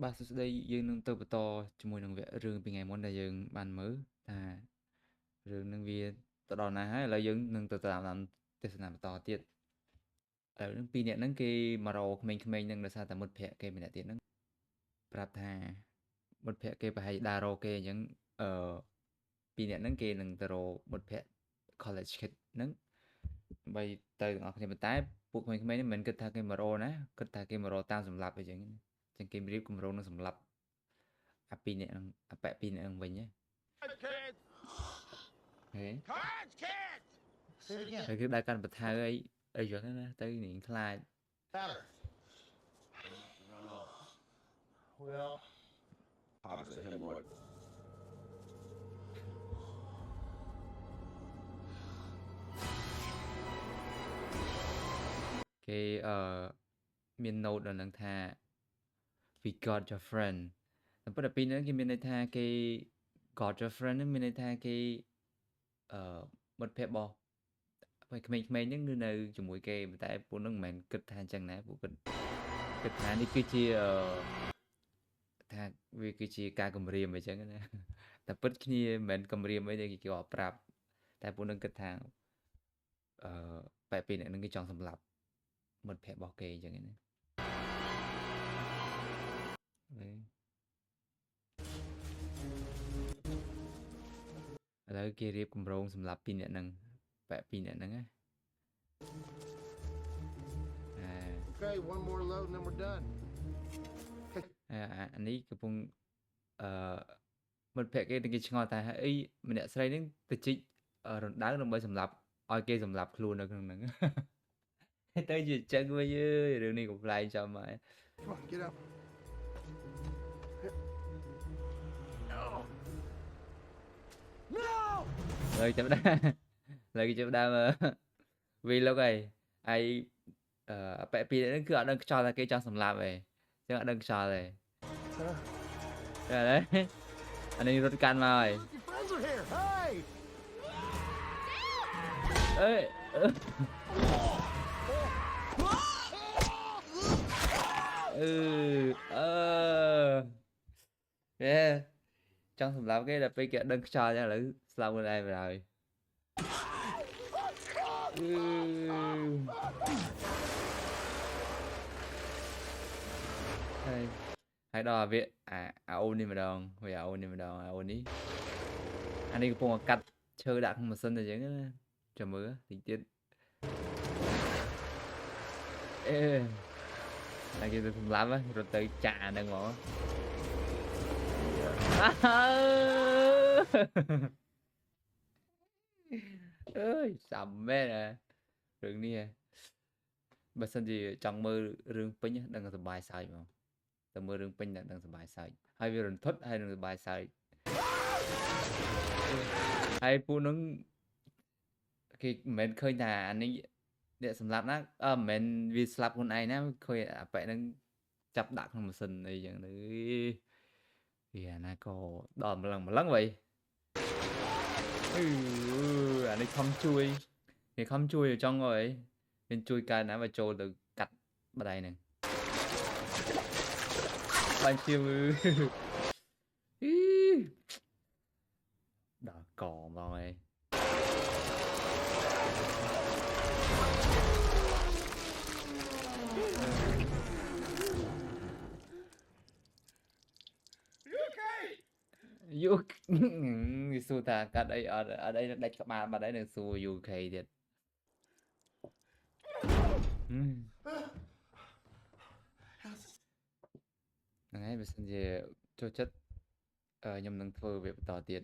បាទសួស្តីយើងនឹងទៅបន្តជាមួយនឹងវគ្គរឿងពីថ្ងៃមុនដែលយើងបានមើលថារឿងនឹងវាទៅដល់ណាហើយឥឡូវយើងនឹងទៅតាមទេសនាបន្តទៀតឥឡូវនឹងពីរនាក់ហ្នឹងគេមករកក្មេងៗហ្នឹងដោយសារតែមិត្តភក្តិគេម្នាក់ទៀតហ្នឹងប្រាប់ថាមិត្តភក្តិគេប្រហែលជាដើររកគេអញ្ចឹងអឺពីរនាក់ហ្នឹងគេនឹងទៅរកមិត្តភក្តិ college kid ហ្នឹងដើម្បីទៅទាំងអស់គ្នាប៉ុន្តែពួកក្មេងៗហ្នឹងមិនគិតថាគេមករកណាគិតថាគេមករកតាមសម្លាប់អីចឹងអញ្ចឹងគេរៀបគម្រោងនឹងសម្លាប់អាពីរនាក់ហ្នឹងអាប៉ែពីរនាក់ហ្នឹងវិញហ៎ ហេ Cards, kids! Say it again. ហើយគឺដល់កាន់បថៅអីចឹងណាទៅនាងខ្លាច Better. Well, Obviously, hemorrhoid. គេមាន note ដល់នឹងថា we got your friend តែប៉ុន្តែពីរហ្នឹងគេមានន័យថាគេ got your friend ហ្នឹងមានន័យថាគេមិត្តភក្តិរបស់ក្មេងៗហ្នឹងគឺនៅជាមួយគេប៉ុន្តែពួកហ្នឹងមិនមែនគិតថាអញ្ចឹងណាពួកគិតថានេះគឺជាថាវាគឺជាការគម្រាមអីចឹងណាតែពិតគ្នាមិនមែនគម្រាមអីទេគេក៏ប្រាប់តែពួកហ្នឹងគិតថាបែបពីរនាក់ហ្នឹងគេចង់សម្លាប់មិត្តភក្តិរបស់គេអញ្ចឹងណាឥឡូវគេរៀបគម្រោងសម្រាប់ពីរនាក់ហ្នឹងបែបពីរនាក់ហ្នឹងណា okay, one more load and then we're done. អានេះកំពុងមិត្តភក្តិគេឆ្ងល់តែអីម្នាក់ស្រីហ្នឹងទៅជីករណ្ដៅដើម្បីសម្លាប់ឲ្យគេសម្លាប់ខ្លួននៅក្នុងហ្នឹងទៅជាចឹងវិញអើយរឿងនេះកំ pl ែងចាំមក Come on, get up. No! លើចាប់ដើមលើគេចាប់ដើមវីលុកហើយហើយអប៉ែពីរហ្នឹងគឺអត់ដឹងខ្យល់ថាគេចង់សម្លាប់ឯងចឹងអត់ដឹងខ្យល់ទេតែឥឡូវអានេះរត់កាន់មកហើយ Your friends are here. Hey! អេចង់សម្លាប់គេដល់ពេលគេអត់ដឹងខ្យល់ចឹងឥឡូវស្លាប់ខ្លួនឯងទៅហើយហើយដល់អាវៈអាអូននេះម្ដងវាអាអូននេះម្ដងអាអូននេះអានេះកំពុងកាត់ឈើដាក់ក្នុងម៉ាស៊ីនអញ្ចឹងណាចាំមើលតិចទៀតតែគេទៅសម្លាប់រត់ទៅចាក់អាហ្នឹងហ្មងអើយសាំមែនរឿងនេះបើសិនជាចង់មើលរឿងពេញដឹងសប្បាយសើចហ្មងតែមើលរឿងពេញដឹងសប្បាយសើចហើយវារន្ធត់ហើយនឹងសប្បាយសើចហើយពួកនឹងគេមិនមែនឃើញថាអានេះអ្នកសម្លាប់ណាមិនមែនវាស្លាប់ខ្លួនឯងណាឃើញអាប៉ែហ្នឹងចាប់ដាក់ក្នុងម៉ាស៊ីនអីចឹងទៅវាណាក៏ដល់ម្លឹងវៃអានេះខំជួយវាខំជួយចង់អីមានជួយកើតណាមកចូលទៅកាត់បដៃហ្នឹងបាញ់ជាដល់កហ្មងឯងយូវាសួរថាកាត់អីអត់អីដាច់ក្បាលបាត់អីនឹងសួរ UK ទៀតហ្នឹងហើយបើសិនជាចូលចិត្តខ្ញុំនឹងធ្វើវាបន្តទៀត